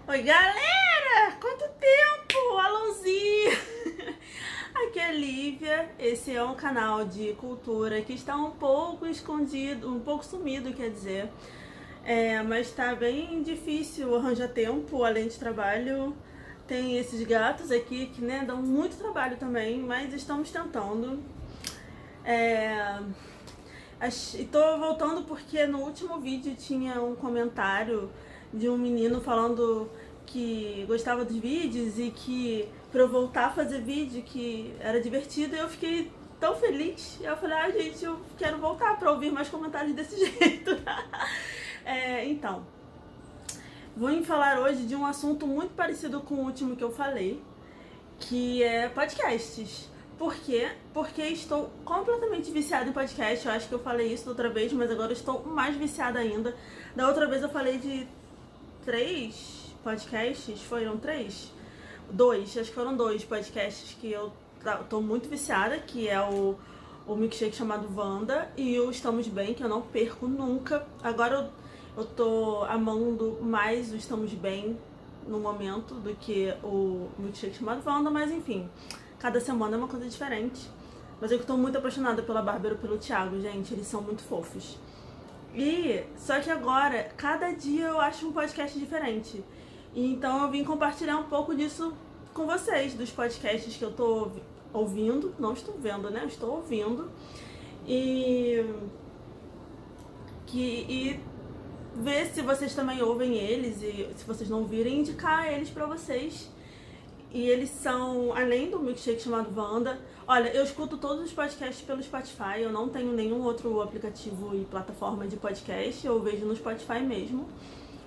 Oi, galera! Quanto tempo! Alôzinho! Aqui é a Lívia. Esse é um canal de cultura que está um pouco escondido, um pouco sumido, quer dizer. Mas tá bem difícil arranjar tempo, além de trabalho. Tem esses gatos aqui que, né, dão muito trabalho também, mas estamos tentando. E tô voltando porque no último vídeo tinha um comentário de um menino falando que gostava dos vídeos e que pra eu voltar a fazer vídeo que era divertido, e eu fiquei tão feliz. Eu falei, gente, eu quero voltar pra ouvir mais comentários desse jeito. Então, vou falar hoje de um assunto muito parecido com o último que eu falei, que é podcasts. Por quê? Porque estou completamente viciada em podcast. Eu acho que eu falei isso da outra vez, mas agora eu estou mais viciada ainda. Da outra vez eu falei de 3 podcasts, foram 3? 2, acho que foram 2 podcasts que eu tô muito viciada, que é o Milkshake chamado Wanda e o Estamos Bem, que eu não perco nunca. Agora eu tô amando mais o Estamos Bem no momento do que o Milkshake chamado Wanda, mas enfim, cada semana é uma coisa diferente. Mas eu tô muito apaixonada pela Bárbara e pelo Thiago, gente, eles são muito fofos. Só que agora, cada dia eu acho um podcast diferente. Então eu vim compartilhar um pouco disso com vocês, dos podcasts que eu tô ouvindo. Não estou vendo, né? Eu estou ouvindo. E ver se vocês também ouvem eles, e se vocês não virem, indicar eles pra vocês. E eles são, além do Milkshake chamado Wanda, olha, eu escuto todos os podcasts pelo Spotify, eu não tenho nenhum outro aplicativo e plataforma de podcast, eu vejo no Spotify mesmo.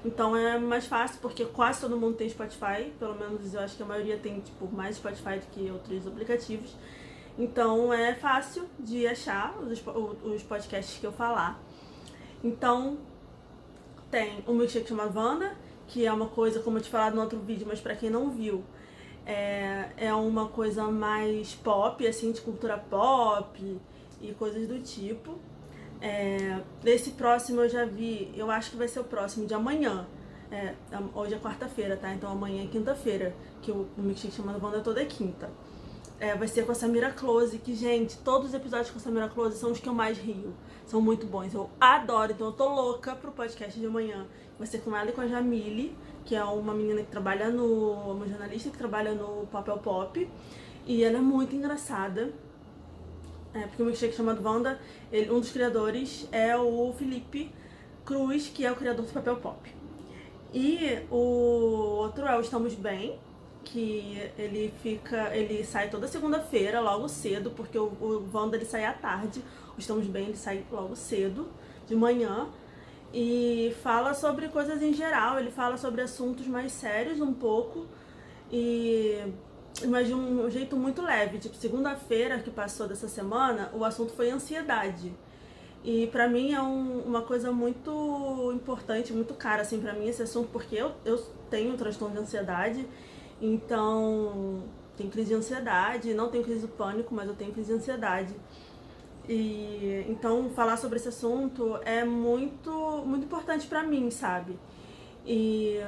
Então é mais fácil, porque quase todo mundo tem Spotify, pelo menos eu acho que a maioria tem tipo mais Spotify do que outros aplicativos. Então é fácil de achar os podcasts que eu falar. Então tem o Milkshake chamado Wanda, que é uma coisa, como eu te falado no outro vídeo, mas pra quem não viu, é uma coisa mais pop, assim, de cultura pop e coisas do tipo. Esse próximo eu já vi, eu acho que vai ser o próximo de amanhã. Hoje é quarta-feira, tá? Então amanhã é quinta-feira, que o Milkshake chamado Wanda toda é quinta. Vai ser com a Samira Close, que, gente, todos os episódios com a Samira Close são os que eu mais rio. São muito bons, eu adoro, então eu tô louca pro podcast de amanhã. Vai ser com ela e com a Jamile, que é uma menina que trabalha uma jornalista que trabalha no Papel Pop. E ela é muito engraçada. Porque o Milkshake chamado Wanda, um dos criadores é o Felipe Cruz, que é o criador do Papel Pop. E o outro é o Estamos Bem, que ele sai toda segunda-feira, logo cedo, porque o Wanda ele sai à tarde, o Estamos Bem ele sai logo cedo, de manhã, e fala sobre coisas em geral, ele fala sobre assuntos mais sérios um pouco, mas de um jeito muito leve. Tipo, segunda-feira que passou dessa semana, o assunto foi ansiedade. E pra mim é uma coisa muito importante, muito cara, assim, pra mim esse assunto, porque eu tenho um transtorno de ansiedade, então tenho crise de ansiedade, não tenho crise de pânico, mas eu tenho crise de ansiedade. Então falar sobre esse assunto é muito, muito importante pra mim, sabe? E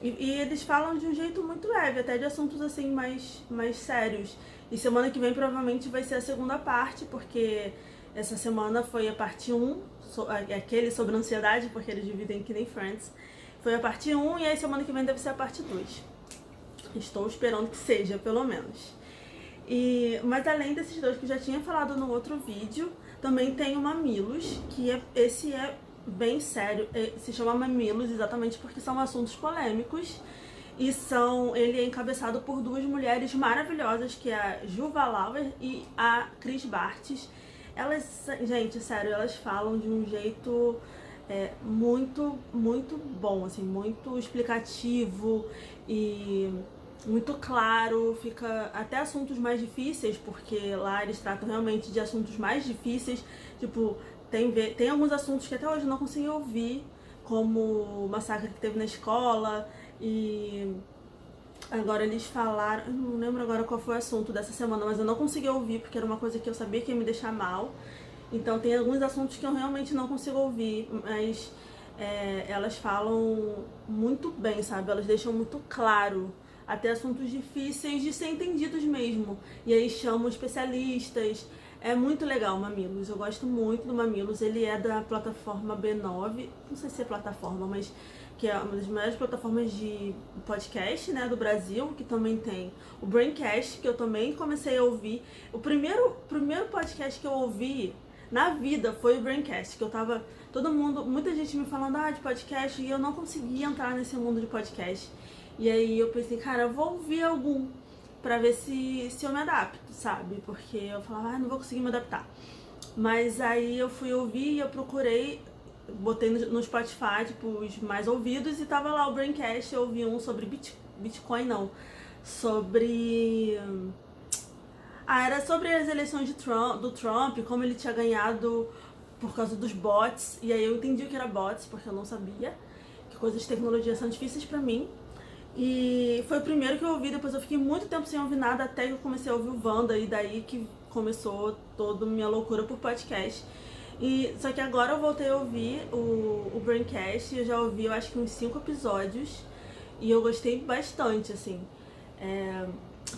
eles falam de um jeito muito leve, até de assuntos assim mais sérios. E semana que vem provavelmente vai ser a segunda parte, porque essa semana foi a parte 1, aquele sobre ansiedade, porque eles dividem que nem Friends. Foi a parte 1 e aí semana que vem deve ser a parte 2. Estou esperando que seja, pelo menos. Mas além desses dois que eu já tinha falado no outro vídeo, também tem o Mamilos, que esse é bem sério, se chama Mamilos exatamente porque são assuntos polêmicos. E ele é encabeçado por duas mulheres maravilhosas, que é a Juva Lauer e a Cris Bartz. Elas, gente, sério, elas falam de um jeito muito, muito bom, assim, muito explicativo e muito claro, fica até assuntos mais difíceis, porque lá eles tratam realmente de assuntos mais difíceis, tipo, tem alguns assuntos que até hoje eu não consegui ouvir, como o massacre que teve na escola, e agora eles falaram, eu não lembro agora qual foi o assunto dessa semana, mas eu não consegui ouvir, porque era uma coisa que eu sabia que ia me deixar mal, então tem alguns assuntos que eu realmente não consigo ouvir, mas elas falam muito bem, sabe? Elas deixam muito claro até assuntos difíceis de ser entendidos mesmo. E aí chamam especialistas. É muito legal o Mamilos, eu gosto muito do Mamilos. Ele é da plataforma B9, não sei se é plataforma, mas que é uma das maiores plataformas de podcast, né, do Brasil, que também tem o Braincast, que eu também comecei a ouvir. O primeiro podcast que eu ouvi na vida foi o Braincast, que eu tava, muita gente me falando de podcast, e eu não conseguia entrar nesse mundo de podcast. E aí eu pensei, cara, eu vou ouvir algum pra ver se eu me adapto, sabe? Porque eu falava, não vou conseguir me adaptar. Mas aí eu fui ouvir e eu procurei, botei no Spotify, tipo, os mais ouvidos, e tava lá o Braincast. Eu ouvi um sobre Bitcoin, não. Sobre... era sobre as eleições do Trump, como ele tinha ganhado por causa dos bots. E aí eu entendi o que era bots, porque eu não sabia. Que coisas de tecnologia são difíceis pra mim. E foi o primeiro que eu ouvi, depois eu fiquei muito tempo sem ouvir nada, até que eu comecei a ouvir o Wanda, e daí que começou toda a minha loucura por podcast. Só que agora eu voltei a ouvir o Braincast, eu já ouvi, eu acho que uns 5 episódios, e eu gostei bastante, assim.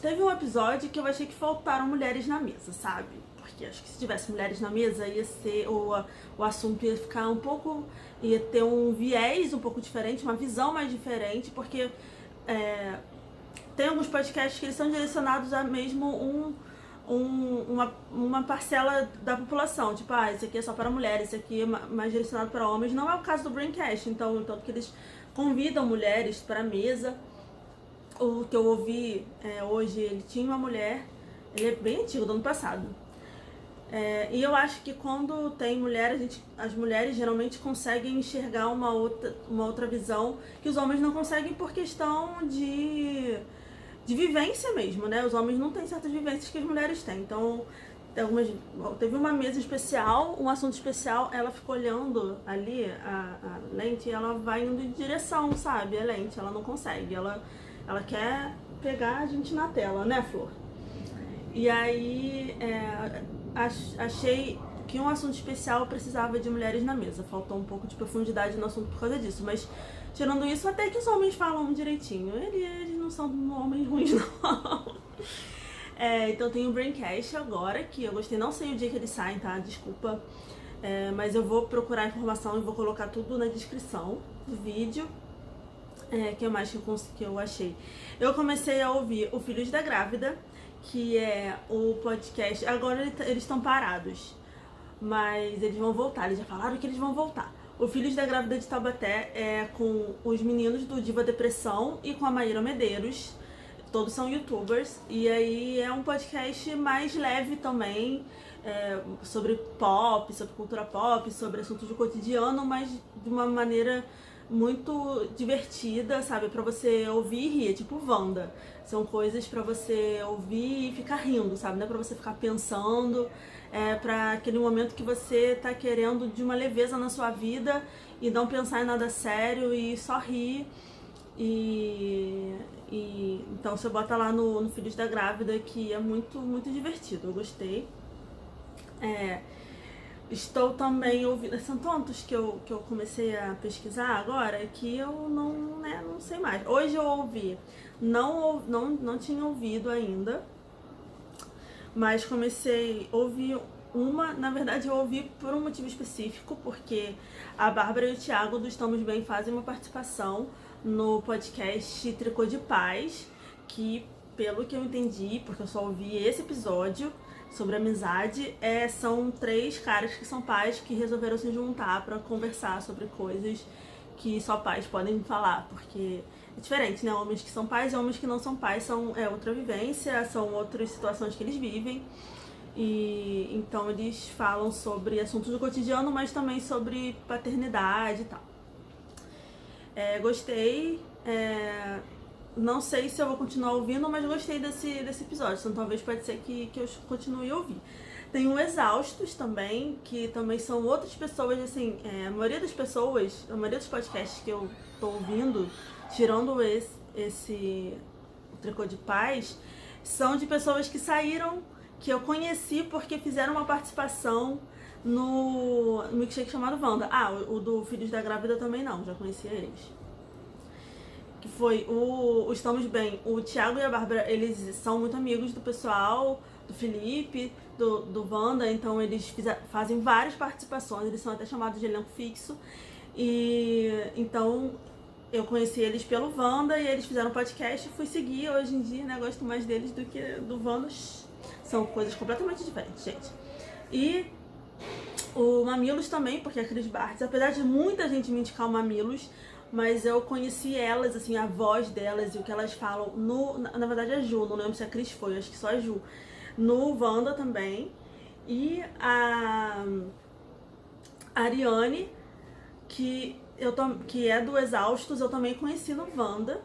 Teve um episódio que eu achei que faltaram mulheres na mesa, sabe? Porque acho que se tivesse mulheres na mesa, ia ser, o assunto ia ficar um pouco, ia ter um viés um pouco diferente, uma visão mais diferente, porque tem alguns podcasts que eles são direcionados a mesmo uma parcela da população, tipo, esse aqui é só para mulheres, esse aqui é mais direcionado para homens. Não é o caso do Braincast, então tanto que eles convidam mulheres para a mesa. O que eu ouvi hoje, ele tinha uma mulher, ele é bem antigo, do ano passado. E eu acho que quando tem mulher, as mulheres geralmente conseguem enxergar uma outra visão que os homens não conseguem, por questão de vivência mesmo, né? Os homens não têm certas vivências que as mulheres têm. Então, teve uma mesa especial, um assunto especial, ela ficou olhando ali a lente, e ela vai indo em direção, sabe? A lente, ela não consegue, ela quer pegar a gente na tela, né, Flor? E aí, achei que um assunto especial precisava de mulheres na mesa. Faltou um pouco de profundidade no assunto por causa disso. Mas, tirando isso, até que os homens falam direitinho. Eles não são homens ruins, não. Então tem o Braincast agora, que eu gostei. Não sei o dia que eles saem, tá? Desculpa. Mas eu vou procurar informação e vou colocar tudo na descrição do vídeo. Que mais que eu achei? Eu comecei a ouvir o Filhos da Grávida, que é o podcast. Agora eles estão parados, mas eles vão voltar. Eles já falaram que eles vão voltar. O Filhos da Grávida de Taubaté é com os meninos do Diva Depressão e com a Maíra Medeiros. Todos são youtubers. E aí é um podcast mais leve também, sobre pop, sobre cultura pop, sobre assuntos do cotidiano, mas de uma maneira muito divertida, sabe? Pra você ouvir e rir, tipo Wanda. São coisas pra você ouvir e ficar rindo, sabe? Não é pra você ficar pensando, pra aquele momento que você tá querendo de uma leveza na sua vida e não pensar em nada sério e só rir. Então você bota lá no Filhos da Grávida, que é muito, muito divertido, eu gostei. Estou também ouvindo. São tantos que eu comecei a pesquisar agora que eu não sei mais. Hoje eu ouvi, não tinha ouvido ainda, mas comecei a ouvir uma. Na verdade, eu ouvi por um motivo específico, porque a Bárbara e o Thiago do Estamos Bem fazem uma participação no podcast Tricô de Paz, que, pelo que eu entendi, porque eu só ouvi esse episódio sobre amizade, são 3 caras que são pais que resolveram se juntar pra conversar sobre coisas que só pais podem falar, porque é diferente, né? Homens que são pais e homens que não são pais são outra vivência, são outras situações que eles vivem. E então eles falam sobre assuntos do cotidiano, mas também sobre paternidade e tal. Gostei. Não sei se eu vou continuar ouvindo, mas gostei desse episódio. Então talvez pode ser que eu continue a ouvir. Tem o Exaustos também, que também são outras pessoas, assim, a maioria dos podcasts que eu tô ouvindo, tirando esse Tricô de Paz, são de pessoas que saíram, que eu conheci porque fizeram uma participação no milkshake chamado Wanda. Ah, o do Filhos da Grávida também não, já conhecia eles. Que foi o Estamos Bem. O Thiago e a Bárbara, eles são muito amigos do pessoal, do Felipe, do Wanda, então eles fazem várias participações, eles são até chamados de elenco fixo. E então eu conheci eles pelo Wanda e eles fizeram um podcast, fui seguir. Hoje em dia, né, gosto mais deles do que do Wanda. São coisas completamente diferentes, gente. E o Mamilos também, porque a Cris Bartz, apesar de muita gente me indicar o Mamilos, mas eu conheci elas, assim, a voz delas e o que elas falam na verdade a Ju, não lembro se a Cris foi, acho que só a Ju, no Wanda também. E a Ariane, que é do Exaustos, eu também conheci no Wanda.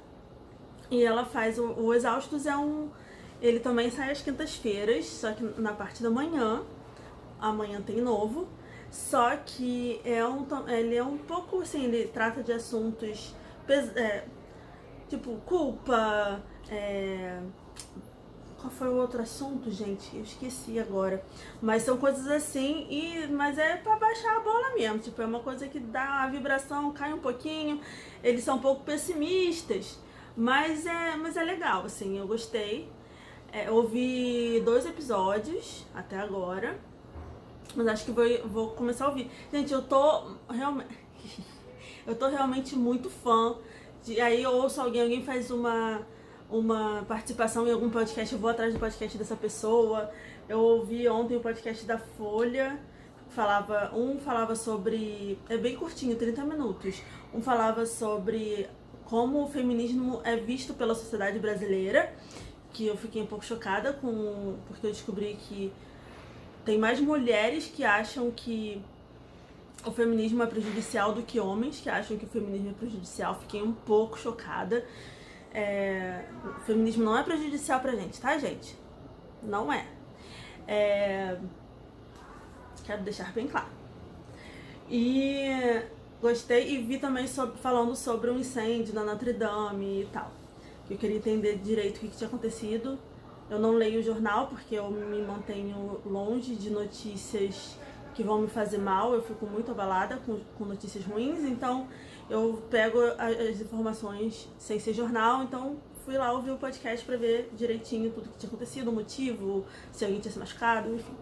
E ela faz o Exaustos ele também sai às quintas-feiras, só que na parte da manhã. Amanhã tem novo. Só que ele é um pouco assim, ele trata de assuntos tipo culpa. Qual foi o outro assunto, gente? Eu esqueci agora. Mas são coisas assim, mas é pra baixar a bola mesmo. Tipo, é uma coisa que dá a vibração, cai um pouquinho. Eles são um pouco pessimistas, mas é legal, assim, eu gostei. Ouvi 2 episódios até agora. Mas acho que vou começar a ouvir. Gente, eu tô realmente muito fã. Aí eu ouço alguém faz uma participação em algum podcast, eu vou atrás do podcast dessa pessoa. Eu ouvi ontem o podcast da Folha. Um falava sobre... É bem curtinho, 30 minutos. Um falava sobre como o feminismo é visto pela sociedade brasileira. Que eu fiquei um pouco chocada porque eu descobri que tem mais mulheres que acham que o feminismo é prejudicial do que homens que acham que o feminismo é prejudicial. Fiquei um pouco chocada. O feminismo não é prejudicial pra gente, tá, gente? Não é. Quero deixar bem claro. E gostei e vi também falando sobre um incêndio na Notre Dame e tal. Eu queria entender direito o que tinha acontecido. Eu não leio o jornal porque eu me mantenho longe de notícias que vão me fazer mal. Eu fico muito abalada com notícias ruins, então eu pego as informações sem ser jornal. Então fui lá ouvir o podcast pra ver direitinho tudo que tinha acontecido, o motivo, se alguém tinha se machucado, enfim.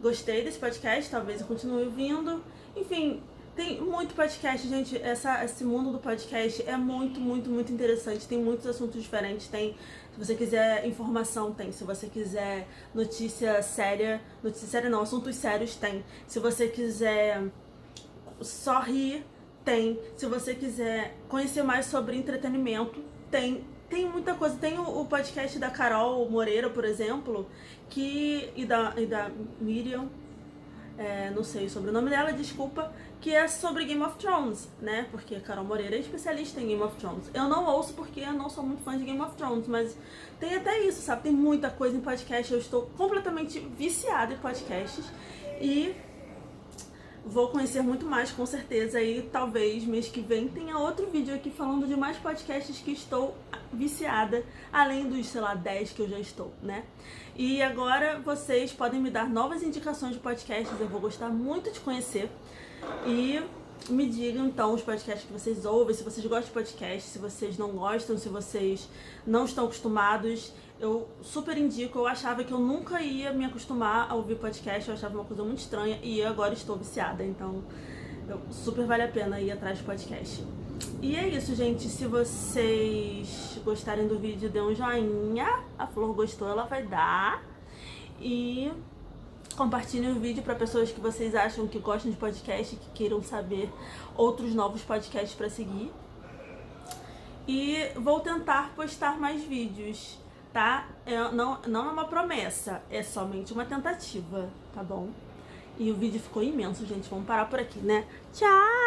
Gostei desse podcast, talvez eu continue ouvindo. Enfim, tem muito podcast, gente. Esse mundo do podcast é muito, muito, muito interessante. Tem muitos assuntos diferentes. Se você quiser informação, tem. Se você quiser notícia séria não, assuntos sérios, tem. Se você quiser só rir, tem. Se você quiser conhecer mais sobre entretenimento, tem. Tem muita coisa. Tem o podcast da Carol Moreira, por exemplo, e da Miriam, não sei o sobrenome dela, desculpa, que é sobre Game of Thrones, né? Porque a Carol Moreira é especialista em Game of Thrones. Eu não ouço porque eu não sou muito fã de Game of Thrones, mas tem até isso, sabe? Tem muita coisa em podcast. Eu estou completamente viciada em podcasts e vou conhecer muito mais, com certeza. E talvez mês que vem tenha outro vídeo aqui falando de mais podcasts que estou viciada, além dos, 10 que eu já estou, né? E agora vocês podem me dar novas indicações de podcasts, eu vou gostar muito de conhecer. E me digam então os podcasts que vocês ouvem, se vocês gostam de podcast, se vocês não gostam, se vocês não estão acostumados. Eu super indico. Eu achava que eu nunca ia me acostumar a ouvir podcast, eu achava uma coisa muito estranha e eu agora estou viciada, então super vale a pena ir atrás de podcast. E é isso, gente. Se vocês gostarem do vídeo, dê um joinha. A Flor gostou, ela vai dar. E compartilhem o vídeo para pessoas que vocês acham que gostam de podcast e que queiram saber outros novos podcasts para seguir. E vou tentar postar mais vídeos, tá? Não é uma promessa, é somente uma tentativa, tá bom? E o vídeo ficou imenso, gente. Vamos parar por aqui, né? Tchau!